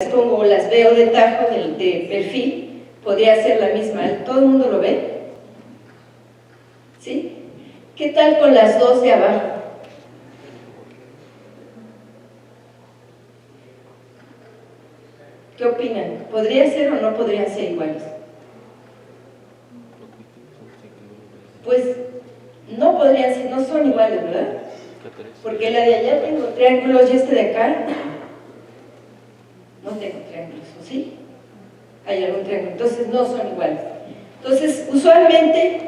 las pongo o las veo de tajo, de perfil, podría ser la misma. ¿Todo el mundo lo ve? ¿Sí? ¿Qué tal con las dos de abajo? ¿Qué opinan? ¿Podría ser o no podrían ser iguales? Pues no podrían ser, no son iguales, ¿verdad? Porque la de allá tengo triángulos y este de acá no tengo triángulos, ¿o sí? Hay algún triángulo, entonces no son iguales. Entonces, usualmente,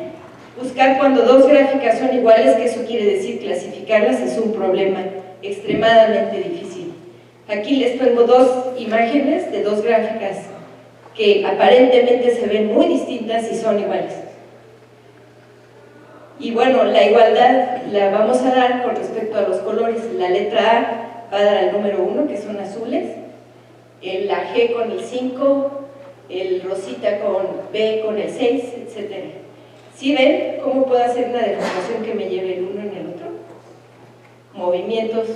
buscar cuando dos gráficas son iguales, que eso quiere decir clasificarlas, es un problema extremadamente difícil. Aquí les pongo dos imágenes de dos gráficas que aparentemente se ven muy distintas y son iguales. Y bueno, la igualdad la vamos a dar con respecto a los colores. La letra A va a dar al número 1, que son azules, la G con el 5, el rosita con B con el 6, etc. ¿Sí ven cómo puedo hacer una deformación que me lleve el uno en el otro? Movimientos,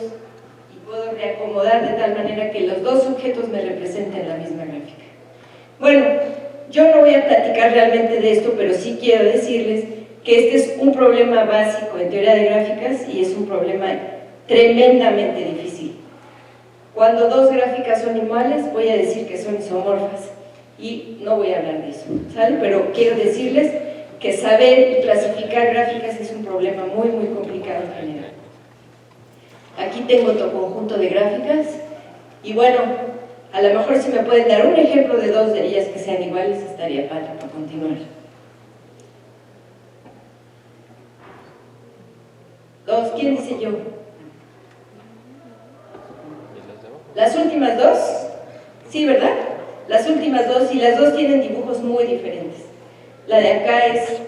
y puedo reacomodar de tal manera que los dos objetos me representen la misma gráfica. Bueno, yo no voy a platicar realmente de esto, pero sí quiero decirles que este es un problema básico en teoría de gráficas y es un problema tremendamente difícil. Cuando dos gráficas son iguales, voy a decir que son isomorfas y no voy a hablar de eso, ¿sale? Pero quiero decirles que saber y clasificar gráficas es un problema muy, muy complicado en general. Aquí tengo otro conjunto de gráficas y bueno, a lo mejor si me pueden dar un ejemplo de dos de ellas que sean iguales, estaría padre para continuar. Dos, ¿quién dice yo? ¿Las últimas dos? Sí, ¿verdad? Las últimas dos, y las dos tienen dibujos muy diferentes. La de acá es,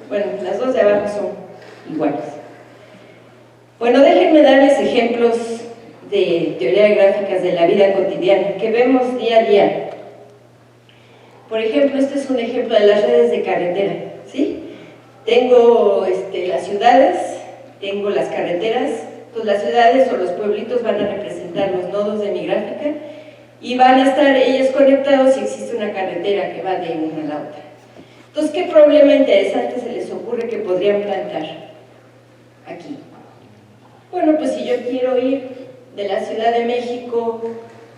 bueno, las dos de abajo son iguales. Bueno, déjenme darles ejemplos de teoría de gráficas de la vida cotidiana, que vemos día a día. Por ejemplo, este es un ejemplo de las redes de carretera, ¿sí? Tengo las ciudades, tengo las carreteras, pues las ciudades o los pueblitos van a representar los nodos de mi gráfica y van a estar ellos conectados si existe una carretera que va de una a la otra. Entonces, ¿qué problema interesante se les ocurre que podrían plantar aquí? Bueno, pues si yo quiero ir de la Ciudad de México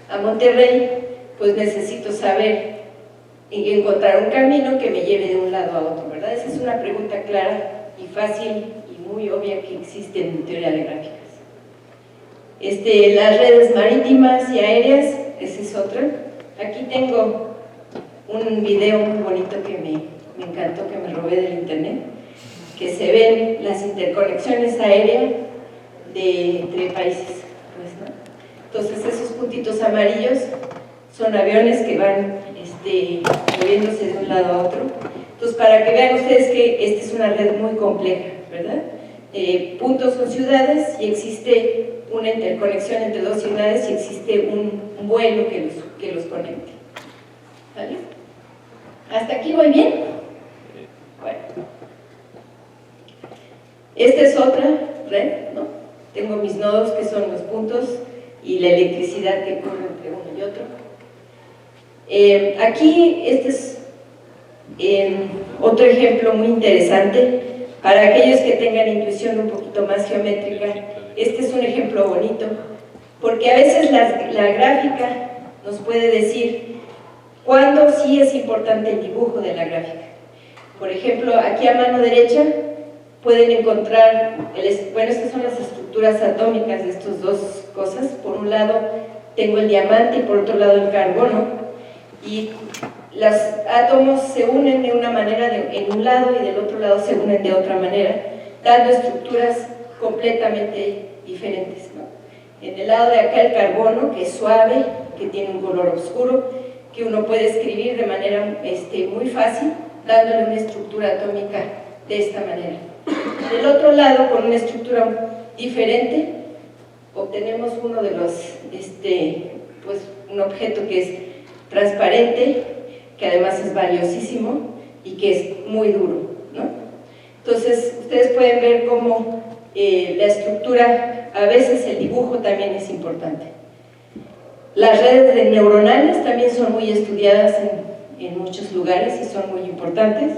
a Monterrey, pues necesito saber y encontrar un camino que me lleve de un lado a otro, ¿verdad? Esa es una pregunta clara y fácil y muy obvia que existe en teoría de gráficas. Las redes marítimas y aéreas, esa es otra. Aquí tengo un video muy bonito que me encantó, que me robé del internet, que se ven las interconexiones aéreas entre países, pues, ¿no? Entonces esos puntitos amarillos son aviones que van moviéndose de un lado a otro. Entonces, para que vean ustedes que esta es una red muy compleja, ¿verdad? Puntos son ciudades y existe una interconexión entre dos ciudades y existe un vuelo que los conecte. ¿Vale? ¿Hasta aquí voy bien? Bueno. Esta es otra red, ¿no? Tengo mis nodos que son los puntos y la electricidad que corre entre uno y otro. Aquí este es otro ejemplo muy interesante para aquellos que tengan intuición un poquito más geométrica. Este es un ejemplo bonito porque a veces la gráfica nos puede decir cuándo sí es importante el dibujo de la gráfica. Por ejemplo, aquí a mano derecha pueden encontrar, bueno, estas son las estructuras atómicas de estas dos cosas. Por un lado tengo el diamante y por otro lado el carbono. Y los átomos se unen de una manera en un lado y del otro lado se unen de otra manera, dando estructuras completamente diferentes, ¿no? En el lado de acá el carbono, que es suave, que tiene un color oscuro, que uno puede escribir de manera muy fácil, dándole una estructura atómica de esta manera. Del otro lado, con una estructura diferente, obtenemos uno de los, pues un objeto que es transparente, que además es valiosísimo y que es muy duro, ¿no? Entonces, ustedes pueden ver cómo la estructura, a veces el dibujo también es importante. Las redes neuronales también son muy estudiadas en muchos lugares y son muy importantes.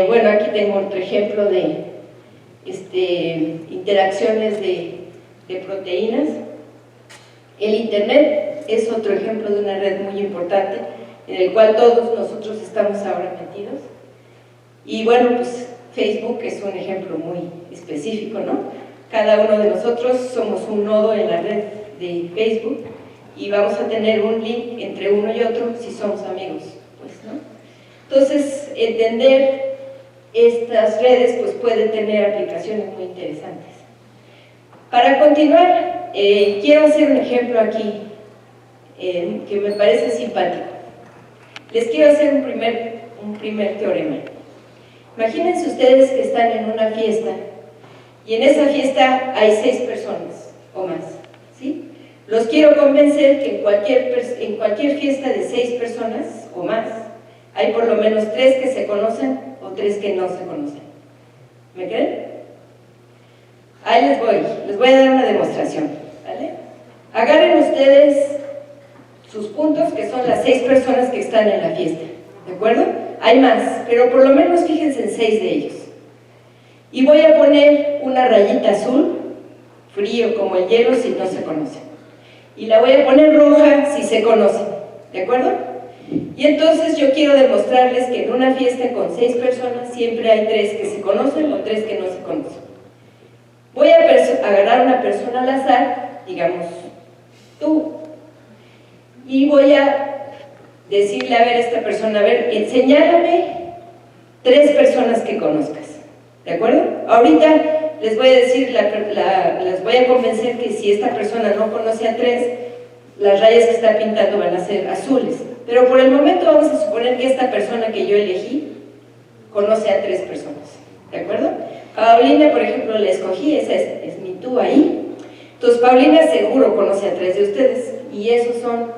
Bueno, aquí tengo otro ejemplo de interacciones de proteínas. El Internet es otro ejemplo de una red muy importante en el cual todos nosotros estamos ahora metidos. Y bueno, pues Facebook es un ejemplo muy específico, ¿no? Cada uno de nosotros somos un nodo en la red de Facebook y vamos a tener un link entre uno y otro si somos amigos, pues, ¿no? Entonces, entender estas redes pues puede tener aplicaciones muy interesantes. Para continuar, quiero hacer un ejemplo aquí que me parece simpático. Les quiero hacer un primer teorema. Imagínense ustedes que están en una fiesta y en esa fiesta hay 6 personas o más, ¿sí? Los quiero convencer que en cualquier fiesta de 6 personas o más hay por lo menos 3 que se conocen o 3 que no se conocen. ¿Me creen? Ahí les voy a dar una demostración, ¿vale? Agarren ustedes sus puntos, que son las 6 personas que están en la fiesta, ¿de acuerdo? Hay más, pero por lo menos fíjense en 6 de ellos. Y voy a poner una rayita azul, frío como el hielo si no se conocen. Y la voy a poner roja si se conocen, ¿de acuerdo? Y entonces yo quiero demostrarles que en una fiesta con 6 personas siempre hay 3 que se conocen o 3 que no se conocen. Voy a agarrar una persona al azar, digamos tú, y voy a decirle a ver esta persona, a ver, señálame 3 personas que conozcas, ¿de acuerdo? Ahorita les voy a decir, les voy a convencer que si esta persona no conoce a 3, las rayas que está pintando van a ser azules, pero por el momento vamos a suponer que esta persona que yo elegí conoce a 3 personas, ¿de acuerdo? Paulina, por ejemplo, la escogí, esa es mi tú ahí. Entonces Paulina seguro conoce a 3 de ustedes, y esos son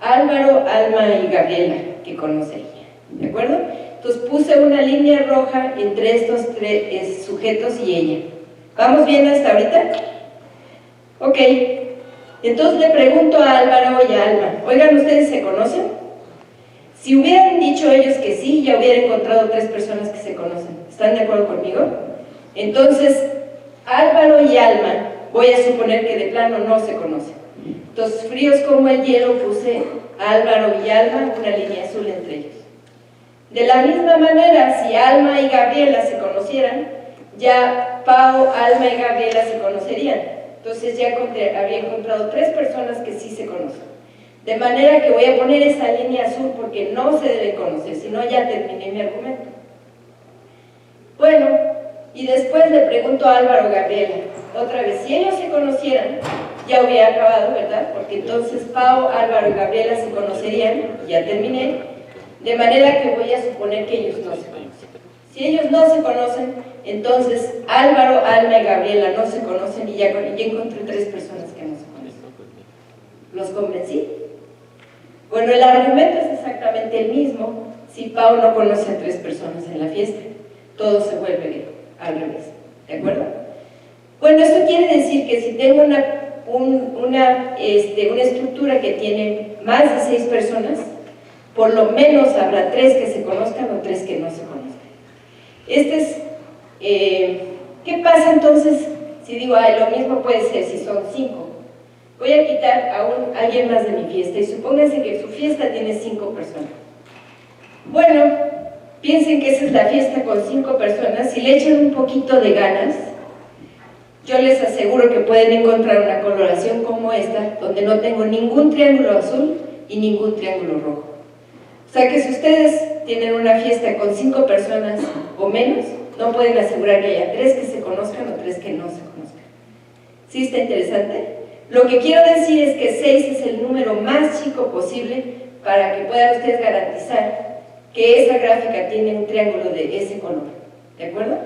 Álvaro, Alma y Gabriela, que conoce ella, ¿de acuerdo? Entonces puse una línea roja entre estos 3 sujetos y ella. ¿Vamos bien hasta ahorita? Ok, entonces le pregunto a Álvaro y a Alma, oigan, ¿ustedes se conocen? Si hubieran dicho ellos que sí, ya hubiera encontrado 3 personas que se conocen. ¿Están de acuerdo conmigo? Entonces, Álvaro y Alma, voy a suponer que de plano no se conocen. Entonces, fríos como el hielo, puse Álvaro y Alma, una línea azul entre ellos. De la misma manera, si Alma y Gabriela se conocieran, ya Pau, Alma y Gabriela se conocerían. Entonces ya habría encontrado 3 personas que sí se conocen. De manera que voy a poner esa línea azul porque no se deben conocer, si no ya terminé mi argumento. Bueno, y después le pregunto a Álvaro y Gabriela, otra vez, si ellos se conocieran, ya hubiera acabado, ¿verdad? Porque entonces Pau, Álvaro y Gabriela se conocerían, ya terminé, de manera que voy a suponer que ellos no se conocen. Si ellos no se conocen, entonces Álvaro, Alma y Gabriela no se conocen y ya encontré 3 personas que no se conocen. ¿Los convencí? Bueno, el argumento es exactamente el mismo si Pau no conoce a 3 personas en la fiesta. Todo se vuelve al revés, ¿de acuerdo? Bueno, esto quiere decir que si tengo una estructura que tiene más de 6 personas, por lo menos habrá 3 que se conozcan o 3 que no se conozcan. ¿Qué pasa entonces si digo, lo mismo puede ser si son 5? Voy a quitar a alguien más de mi fiesta y supónganse que su fiesta tiene 5 personas. Bueno, piensen que esa es la fiesta con 5 personas, si le echan un poquito de ganas, yo les aseguro que pueden encontrar una coloración como esta, donde no tengo ningún triángulo azul y ningún triángulo rojo. O sea que si ustedes tienen una fiesta con 5 personas o menos, no pueden asegurar que haya 3 que se conozcan o 3 que no se conozcan. ¿Sí está interesante? Lo que quiero decir es que 6 es el número más chico posible para que puedan ustedes garantizar que esa gráfica tiene un triángulo de ese color. ¿De acuerdo?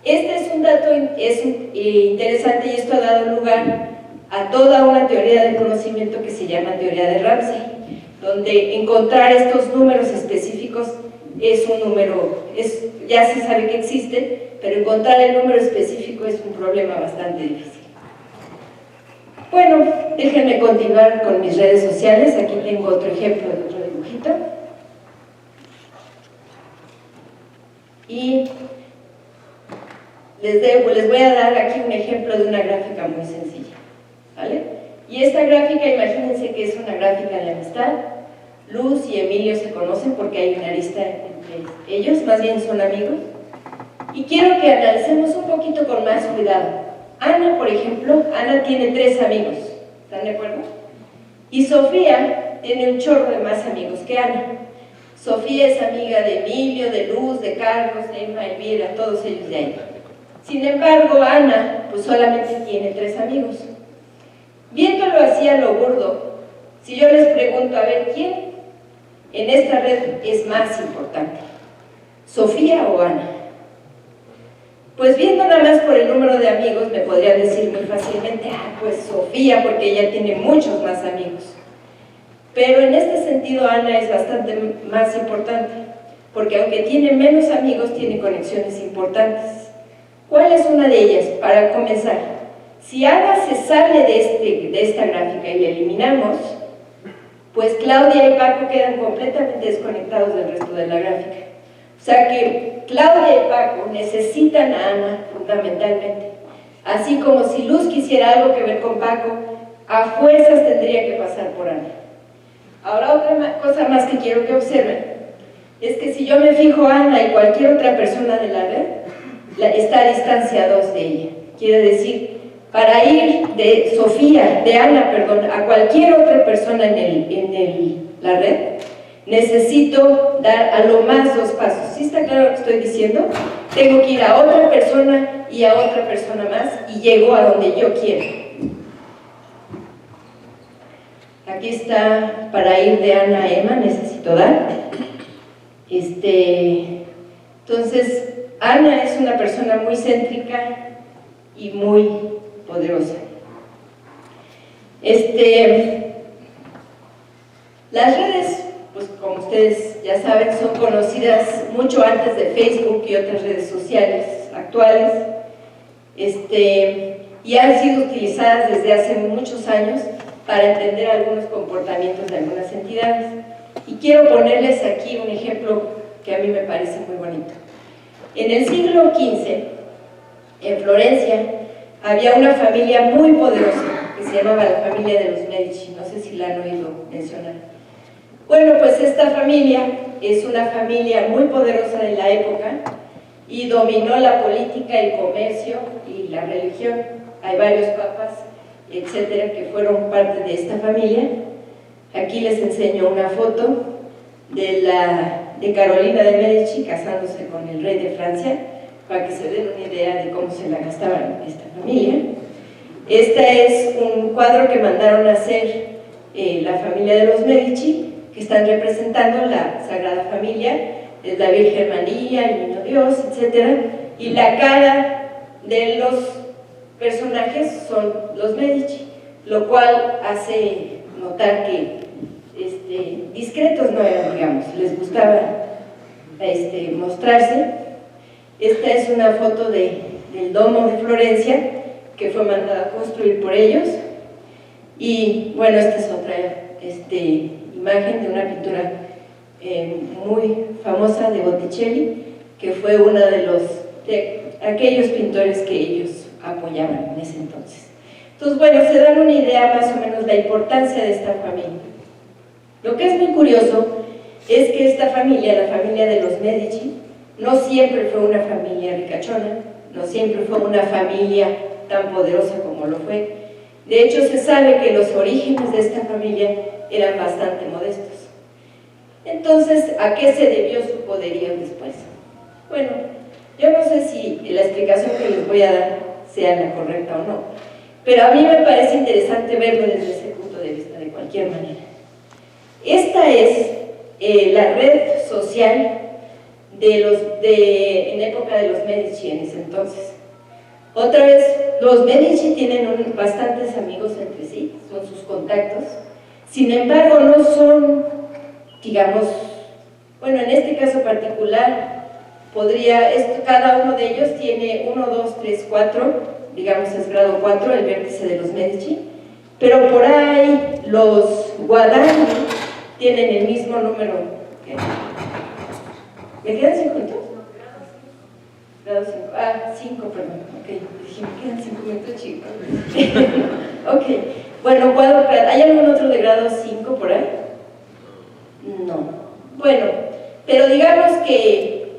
Este es un dato interesante y esto ha dado lugar a toda una teoría del conocimiento que se llama teoría de Ramsey, donde encontrar estos números específicos es un número, ya se sabe que existe, pero encontrar el número específico es un problema bastante difícil. Bueno, déjenme continuar con mis redes sociales. Aquí tengo otro ejemplo de otro dibujito. Y les voy a dar aquí un ejemplo de una gráfica muy sencilla, ¿vale? Y esta gráfica, imagínense que es una gráfica de amistad. Luz y Emilio se conocen porque hay una arista entre ellos, más bien son amigos. Y quiero que analicemos un poquito con más cuidado. Ana, por ejemplo, Ana tiene 3 amigos, ¿están de acuerdo? Y Sofía tiene un chorro de más amigos que Ana. Sofía es amiga de Emilio, de Luz, de Carlos, de Emma, Elvira, todos ellos de ahí. Sin embargo, Ana, pues solamente tiene 3 amigos. Viéndolo así a lo burdo, si yo les pregunto, a ver, ¿quién en esta red es más importante? ¿Sofía o Ana? Pues viendo nada más por el número de amigos, me podrían decir muy fácilmente, pues Sofía, porque ella tiene muchos más amigos. Pero en este sentido, Ana es bastante más importante, porque aunque tiene menos amigos, tiene conexiones importantes. ¿Cuál es una de ellas? Para comenzar, si Ana se sale de esta gráfica y la eliminamos, pues Claudia y Paco quedan completamente desconectados del resto de la gráfica. O sea que Claudia y Paco necesitan a Ana fundamentalmente. Así como si Luz quisiera algo que ver con Paco, a fuerzas tendría que pasar por Ana. Ahora otra cosa más que quiero que observen es que si yo me fijo a Ana y cualquier otra persona de la red, está a distancia 2 de ella. Quiere decir, para ir de Sofía, de Ana, perdón, a cualquier otra persona en la red, necesito dar a lo más 2 pasos. ¿Sí está claro lo que estoy diciendo? Tengo que ir a otra persona y a otra persona más y llego a donde yo quiero. Aquí está, para ir de Ana a Emma, necesito dar. Entonces, Ana es una persona muy céntrica y muy poderosa. Las redes, pues como ustedes ya saben, son conocidas mucho antes de Facebook y otras redes sociales actuales, y han sido utilizadas desde hace muchos años para entender algunos comportamientos de algunas entidades. Y quiero ponerles aquí un ejemplo que a mí me parece muy bonito. En el siglo XV, en Florencia, había una familia muy poderosa que se llamaba la familia de los Medici. No sé si la han oído mencionar. Bueno, pues esta familia es una familia muy poderosa de la época y dominó la política, el comercio y la religión. Hay varios papas, etcétera, que fueron parte de esta familia. Aquí les enseño una foto de Carolina de Medici casándose con el rey de Francia, para que se den una idea de cómo se la gastaban esta familia. Este es un cuadro que mandaron a hacer la familia de los Medici, que están representando la Sagrada Familia, es la Virgen María, el Niño Dios, etcétera, y la cara de los personajes son los Medici, lo cual hace notar que discretos no eran, digamos, les gustaba mostrarse. Esta es una foto del domo de Florencia, que fue mandada a construir por ellos, y bueno, esta es otra imagen de una pintura muy famosa de Botticelli, que fue uno de aquellos pintores que ellos apoyaban en ese entonces. Entonces, bueno, se dan una idea más o menos de la importancia de esta familia. Lo que es muy curioso es que esta familia, la familia de los Medici, no siempre fue una familia ricachona, no siempre fue una familia tan poderosa como lo fue. De hecho, se sabe que los orígenes de esta familia eran bastante modestos. Entonces, ¿a qué se debió su poderío después? Bueno, yo no sé si la explicación que les voy a dar sea la correcta o no, pero a mí me parece interesante verlo desde ese punto de vista de cualquier manera. Esta es la red social en época de los Medici en ese entonces. Otra vez, los Medici tienen bastantes amigos entre sí, son sus contactos. Sin embargo, no son, digamos, bueno, en este caso particular, cada uno de ellos tiene 1, 2, 3, 4, digamos es grado 4, el vértice de los Medici, pero por ahí los guadañi tienen el mismo número. ¿Qué? ¿Me quedan 5 minutos? Grado 5. Ah, 5, perdón. Ok, dije, me quedan 5 minutos, chicos. Ok, bueno, ¿hay algún otro de grado 5 por ahí? No. Bueno, pero digamos que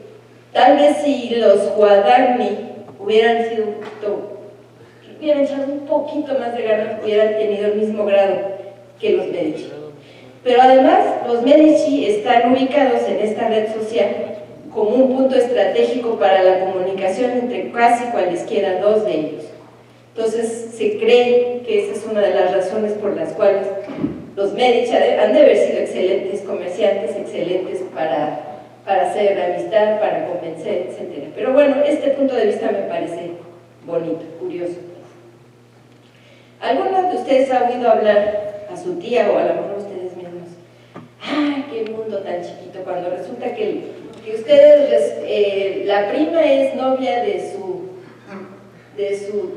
tal vez si los guadañi hubieran sido hubieran echado un poquito más de ganas, hubieran tenido el mismo grado que los Medici. Pero además, los Medici están ubicados en esta red social como un punto estratégico para la comunicación entre casi cualesquiera dos de ellos. Entonces, se cree que esa es una de las razones por las cuales los Medici han de haber sido excelentes comerciantes, excelentes para hacer amistad, para convencer, etc. Pero bueno, este punto de vista me parece bonito, curioso. ¿Alguno de ustedes ha oído hablar a su tía o a lo mejor ustedes mismos? ¡Ay, qué mundo tan chiquito! Cuando resulta que ustedes, la prima es novia de su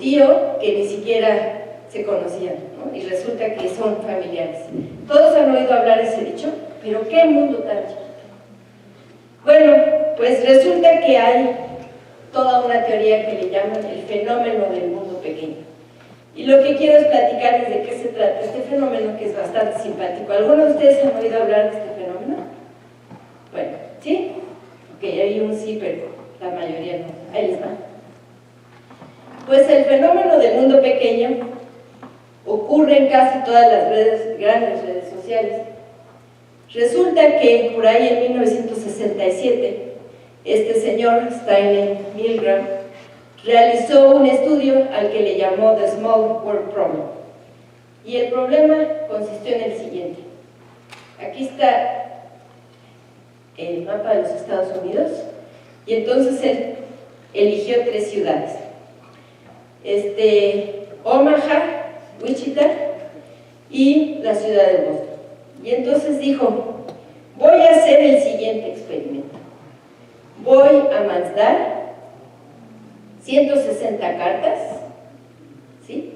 tío, que ni siquiera se conocían, ¿no? Y resulta que son familiares. ¿Todos han oído hablar de ese dicho? Pero qué mundo tan chiquito. Bueno, pues resulta que hay toda una teoría que le llaman el fenómeno del mundo pequeño. Y lo que quiero es platicarles de qué se trata este fenómeno, que es bastante simpático. ¿Algunos de ustedes han oído hablar de este fenómeno? Bueno, ¿sí? Ok, hay un sí, pero la mayoría no. Ahí les va. Pues el fenómeno del mundo pequeño ocurre en casi todas las grandes redes sociales. Resulta que por ahí en 1967, este señor, Stanley Milgram, realizó un estudio al que le llamó The Small World Problem. Y el problema consistió en el siguiente. Aquí está el mapa de los Estados Unidos, y entonces él eligió 3 ciudades. Omaha, Wichita y la ciudad de Boston. Y entonces dijo, voy a hacer el siguiente experimento. Voy a mandar 160 cartas, ¿sí?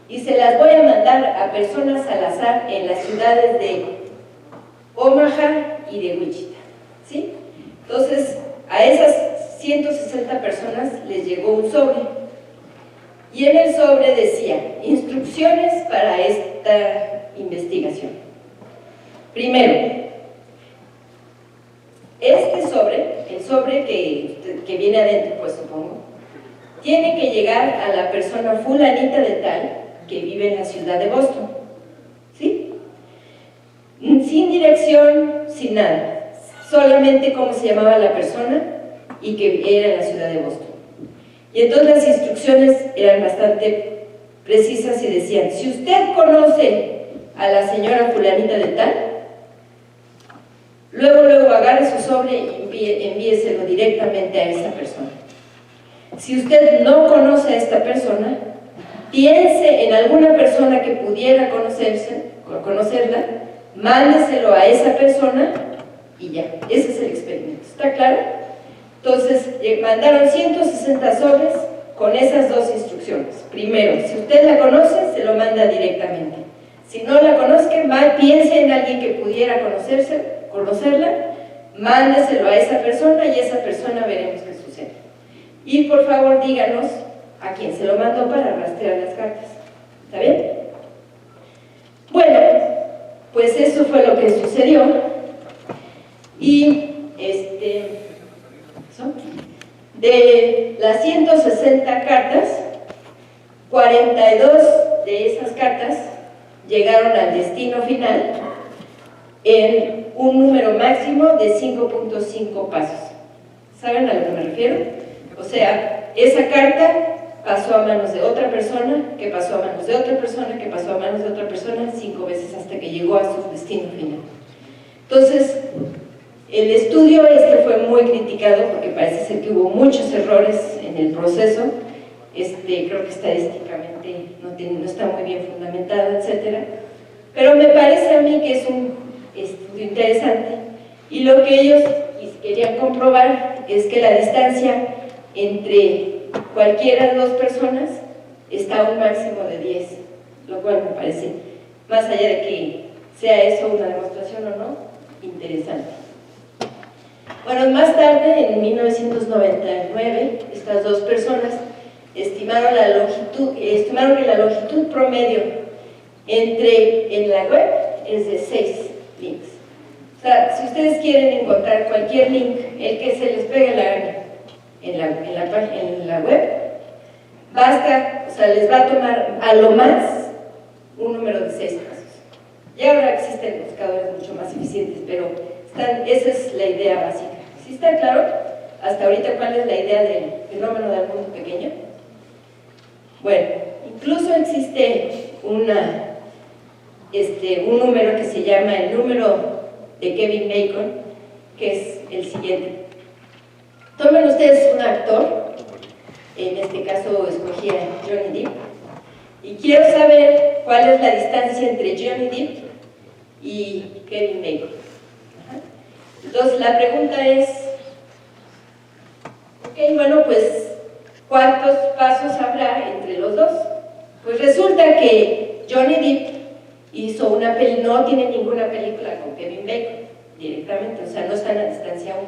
Y se las voy a mandar a personas al azar en las ciudades de Omaha y de Wichita, ¿sí? Entonces, a esas 160 personas les llegó un sobre. Y en el sobre decía, instrucciones para esta investigación. Primero, este sobre, el sobre que viene adentro, pues supongo, tiene que llegar a la persona fulanita de tal que vive en la ciudad de Boston, ¿sí? Sin dirección, sin nada, solamente cómo se llamaba la persona y que era en la ciudad de Boston. Y entonces las instrucciones eran bastante precisas y decían, si usted conoce a la señora fulanita de tal, luego agarre su sobre y envíeselo directamente a esa persona. Si usted no conoce a esta persona, piense en alguna persona que pudiera conocerla, mándeselo a esa persona y ya. Ese es el experimento. ¿Está claro? Entonces, mandaron 160 sobres con esas 2 instrucciones. Primero, si usted la conoce, se lo manda directamente. Si no la conoce, piense en alguien que pudiera conocerla, mándeselo a esa persona y esa persona veremos qué sucede. Y por favor díganos a quién se lo mandó para rastrear las cartas. ¿Está bien? Bueno, pues eso fue lo que sucedió. Y de las 160 cartas, 42 de esas cartas llegaron al destino final en un número máximo de 5.5 pasos. ¿Saben a lo que me refiero? O sea, esa carta pasó a manos de otra persona, que pasó a manos de otra persona, que pasó a manos de otra persona 5 veces hasta que llegó a su destino final. Entonces, el estudio fue muy criticado porque parece ser que hubo muchos errores en el proceso. Creo que estadísticamente no está muy bien fundamentado, etc. Pero me parece a mí que es un estudio interesante, y lo que ellos querían comprobar es que la distancia entre cualquiera de 2 personas está a un máximo de 10 lo cual me parece, más allá de que sea eso una demostración o no, interesante. Bueno, más tarde, en 1999, estas dos personas estimaron que la longitud promedio en la web es de 6 links. O sea, si ustedes quieren encontrar cualquier link, el que se les pegue la gana en la web, basta, o sea, les va a tomar a lo más un número de 6 pasos. Ya ahora existen buscadores mucho más eficientes, pero esa es la idea básica. ¿Sí está claro hasta ahorita cuál es la idea del fenómeno del mundo pequeño? Bueno, incluso existe un número que se llama el número de Kevin Bacon, que es el siguiente. Tomen ustedes un actor, en este caso escogí a Johnny Depp, y quiero saber cuál es la distancia entre Johnny Depp y Kevin Bacon. Entonces la pregunta es, ok, bueno, pues, ¿cuántos pasos habrá entre los dos? Pues resulta que Johnny Depp no tiene ninguna película con Kevin Bacon directamente, o sea, no están a distancia aún.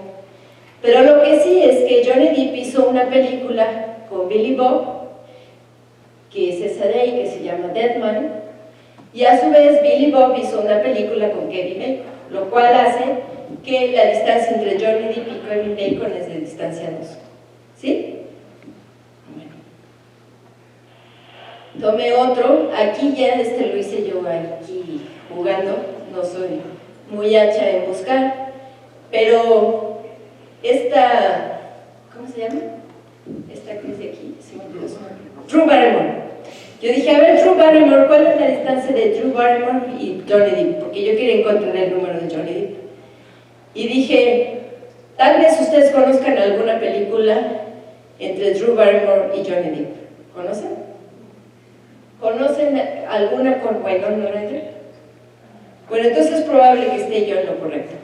Pero lo que sí es que Johnny Depp hizo una película con Billy Bob, que es esa de ahí, que se llama Dead Man, y a su vez Billy Bob hizo una película con Kevin Bacon, lo cual hace que la distancia entre Johnny Depp y Kevin Bacon es de distancia 2. ¿Sí? Bueno. Tomé otro, aquí ya lo hice yo aquí jugando, no soy muy hacha en buscar, pero esta, ¿cómo se llama? Esta que es de aquí, se me olvidó su nombre. Drew Barrymore. Yo dije, a ver, Drew Barrymore, ¿cuál es la distancia de Drew Barrymore y Johnny Depp? Porque yo quería encontrar el número de Johnny Depp. Y dije, tal vez ustedes conozcan alguna película entre Drew Barrymore y Johnny Depp. ¿Conocen? ¿Conocen alguna con Winona Ryder? Bueno, entonces es probable que esté yo en lo correcto.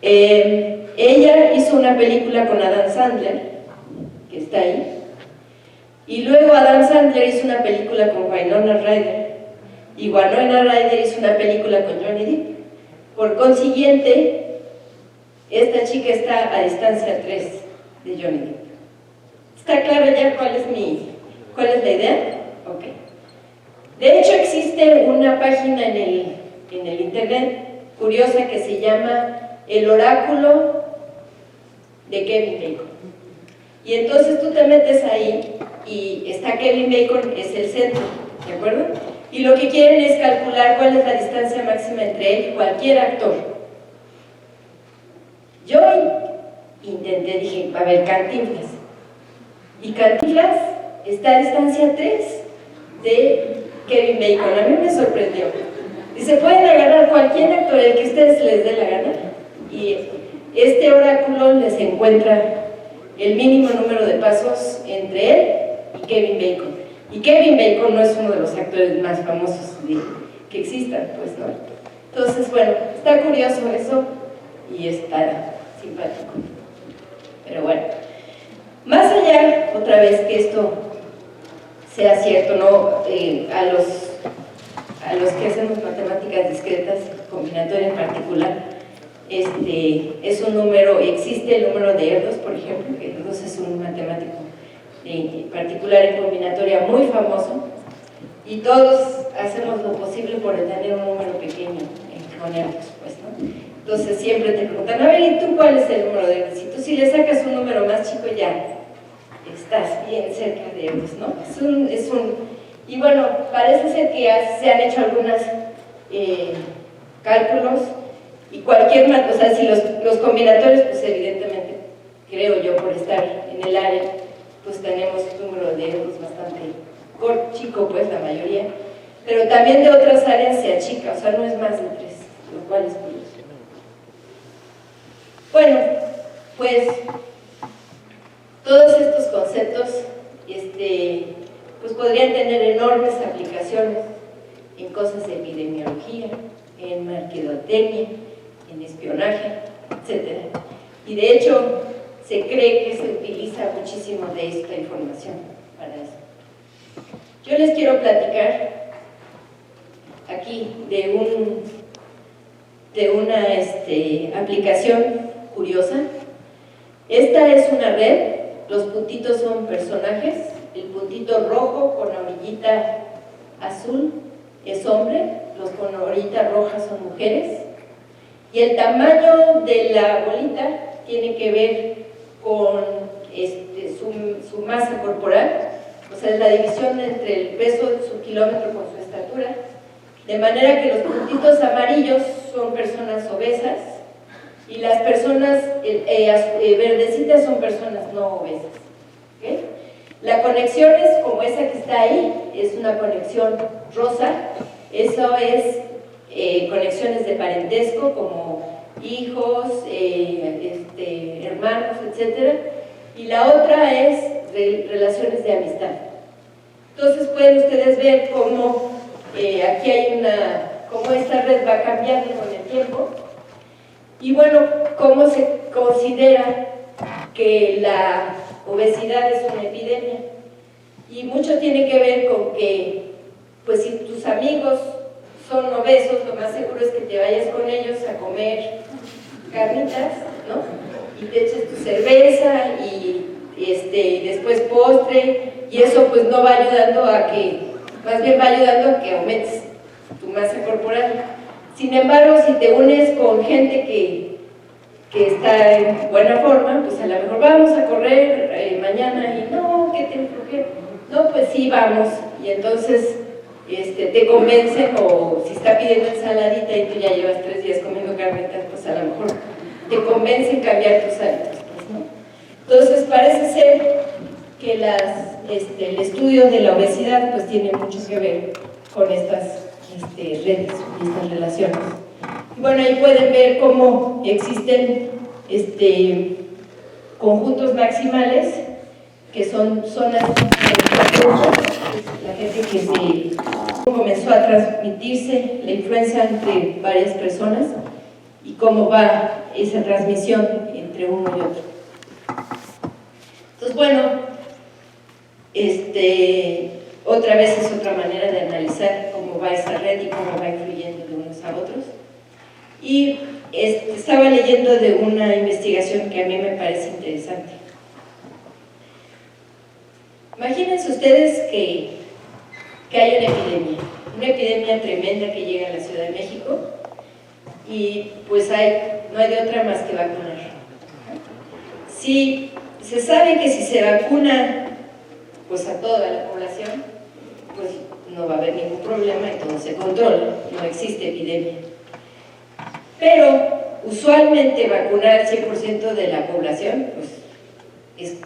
Ella hizo una película con Adam Sandler, que está ahí, y luego Adam Sandler hizo una película con Winona Ryder, y Winona Ryder hizo una película con Johnny Depp. Por consiguiente, esta chica está a distancia 3 de Johnny Depp. ¿Está claro ya cuál es la idea? Ok. De hecho, existe una página en el internet curiosa que se llama El Oráculo de Kevin Bacon. Y entonces tú te metes ahí y está Kevin Bacon, es el centro, ¿de acuerdo? Y lo que quieren es calcular cuál es la distancia máxima entre él y cualquier actor. Yo intenté, dije, a ver, Cantinflas. Y Cantinflas está a distancia 3 de Kevin Bacon. A mí me sorprendió. Dice, pueden agarrar cualquier actor, el que a ustedes les dé la gana, y este oráculo les encuentra el mínimo número de pasos entre él y Kevin Bacon. Y Kevin Bacon no es uno de los actores más famosos que existan, pues, ¿no? Entonces, bueno, está curioso eso y está simpático. Pero bueno, más allá, otra vez que esto sea cierto, ¿no? A los que hacemos matemáticas discretas, combinatoria en particular, es un número, existe el número de Erdos, por ejemplo, que Erdos es un matemático particular en combinatoria muy famoso, y todos hacemos lo posible por tener un número pequeño con Erdos, pues, ¿no? Entonces siempre te preguntan, a ver, ¿y tú cuál es el número de Erdos? Y tú, si le sacas un número más chico, ya estás bien cerca de Erdos, ¿no? Y bueno, parece ser que se han hecho algunos cálculos, y o sea, si los combinatorios, pues evidentemente, creo yo, por estar en el área, pues tenemos un número de Erdos bastante chico, pues la mayoría, pero también de otras áreas se achica, o sea, no es más de 3, lo cual es curioso. Bueno, pues todos estos conceptos pues podrían tener enormes aplicaciones en cosas de epidemiología, en mercadotecnia, en espionaje, etc. Y de hecho, se cree que se utiliza muchísimo de esta información para eso. Yo les quiero platicar aquí de una aplicación curiosa. Esta es una red, los puntitos son personajes, el puntito rojo con orillita azul es hombre, los con orillita roja son mujeres, y el tamaño de la bolita tiene que ver con su masa corporal, o sea, es la división entre el peso de su kilómetro con su estatura, de manera que los puntitos amarillos son personas obesas y las personas verdecitas son personas no obesas. ¿Okay? La conexión es como esa que está ahí, es una conexión rosa, eso es conexiones de parentesco como hijos, hermanos, etc. Y la otra es relaciones de amistad. Entonces pueden ustedes ver cómo aquí hay cómo esta red va cambiando con el tiempo y bueno, cómo se considera que la obesidad es una epidemia. Y mucho tiene que ver con que, pues si tus amigos son obesos, lo más seguro es que te vayas con ellos a comer carnitas, ¿no? Y te eches tu cerveza y después postre, y eso pues no va ayudando más bien va ayudando a que aumentes tu masa corporal. Sin embargo, si te unes con gente que está en buena forma, pues a lo mejor vamos a correr mañana y no, ¿qué te enflojé? No, pues sí, vamos, y entonces te convencen, o si está pidiendo ensaladita y tú ya llevas 3 días comiendo carnitas, pues a lo mejor te convencen cambiar tus hábitos, pues, ¿no? Entonces parece ser que el estudio de la obesidad pues tiene mucho que ver con estas redes y estas relaciones. Y bueno, ahí pueden ver cómo existen conjuntos maximales que son zonas la gente que comenzó a transmitirse la influenza entre varias personas y cómo va esa transmisión entre uno y otro. Entonces, bueno, otra vez es otra manera de analizar cómo va esa red y cómo va influyendo de unos a otros. Y estaba leyendo de una investigación que a mí me parece interesante. Imagínense ustedes que hay una epidemia tremenda que llega a la Ciudad de México y pues no hay de otra más que vacunar. Si se sabe que si se vacuna pues a toda la población, pues no va a haber ningún problema y todo se controla, no existe epidemia. Pero usualmente vacunar al 100% de la población pues es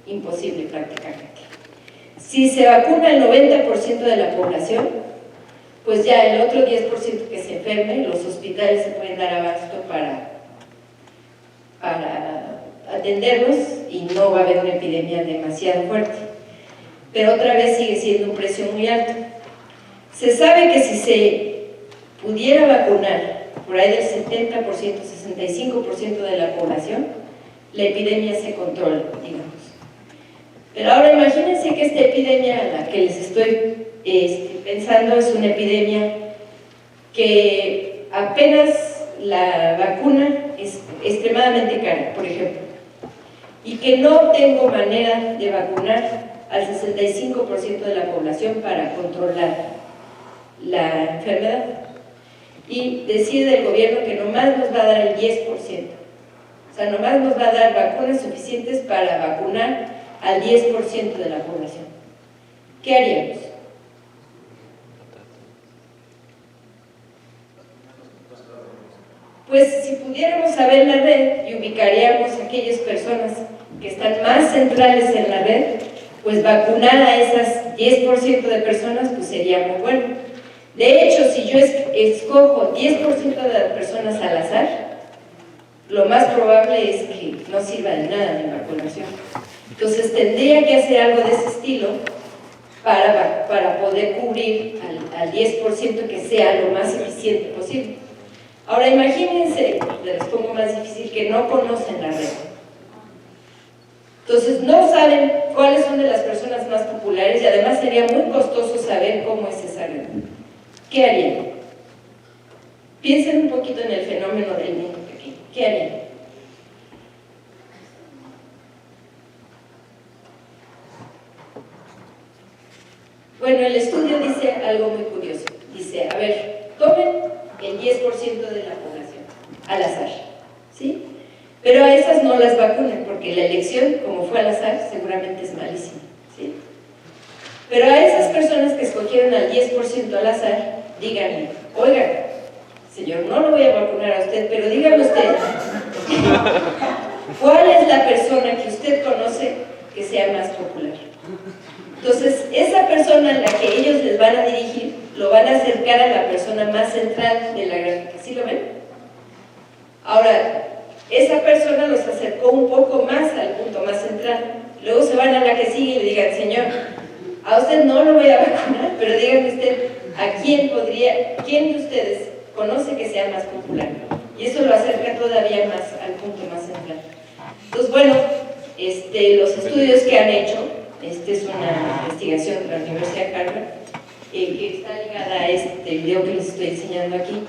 imposible prácticamente. Si se vacuna el 90% de la población, pues ya el otro 10% que se enferme, los hospitales se pueden dar abasto para atenderlos y no va a haber una epidemia demasiado fuerte. Pero otra vez sigue siendo un precio muy alto. Se sabe que si se pudiera vacunar por ahí del 70%, 65% de la población, la epidemia se controla, digamos. Pero ahora imagínense que esta epidemia a la que les estoy pensando es una epidemia que apenas la vacuna es extremadamente cara, por ejemplo, y que no tengo manera de vacunar al 65% de la población para controlar la enfermedad. Y decide el gobierno que nomás nos va a dar el 10%. O sea, nomás nos va a dar vacunas suficientes para vacunar al 10% de la población. ¿Qué haríamos? Pues si pudiéramos saber la red y ubicaríamos a aquellas personas que están más centrales en la red, pues vacunar a esas 10% de personas pues sería muy bueno. De hecho, si yo escojo 10% de las personas al azar, lo más probable es que no sirva de nada mi vacunación. Entonces tendría que hacer algo de ese estilo para poder cubrir al 10% que sea lo más eficiente posible. Ahora imagínense, les pongo más difícil, que no conocen la red. Entonces no saben cuáles son de las personas más populares y además sería muy costoso saber cómo es esa red. ¿qué harían? Piensen un poquito en el fenómeno del niño pequeño. ¿Qué harían? Bueno, el estudio dice algo muy curioso. Dice, a ver, tomen el 10% de la población, al azar, ¿sí? Pero a esas no las vacunan, porque la elección, como fue al azar, seguramente es malísima, ¿sí? Pero a esas personas que escogieron al 10% al azar, díganle, oigan, señor, no lo voy a vacunar a usted, pero dígame usted, ¿cuál es la persona que usted conoce que sea más popular? Entonces, esa persona a la que ellos les van a dirigir, lo van a acercar a la persona más central de la gráfica, ¿sí lo ven? Ahora, esa persona los acercó un poco más al punto más central, luego se van a la que sigue y le digan, señor, a usted no lo voy a vacunar, pero dígame usted, ¿a quién de ustedes conoce que sea más popular? Y eso lo acerca todavía más al punto más central. Entonces, bueno, los estudios que han hecho, es una investigación de la Universidad de Harvard, que está ligada a este video que les estoy enseñando aquí,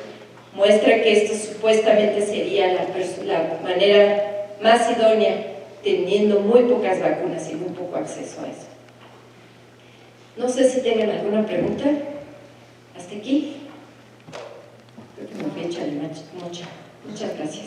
muestra que esto supuestamente sería la manera más idónea, teniendo muy pocas vacunas y muy poco acceso a eso. No sé si tengan alguna pregunta. ¿Hasta aquí? Creo que me fui a echarle mucha. Muchas gracias.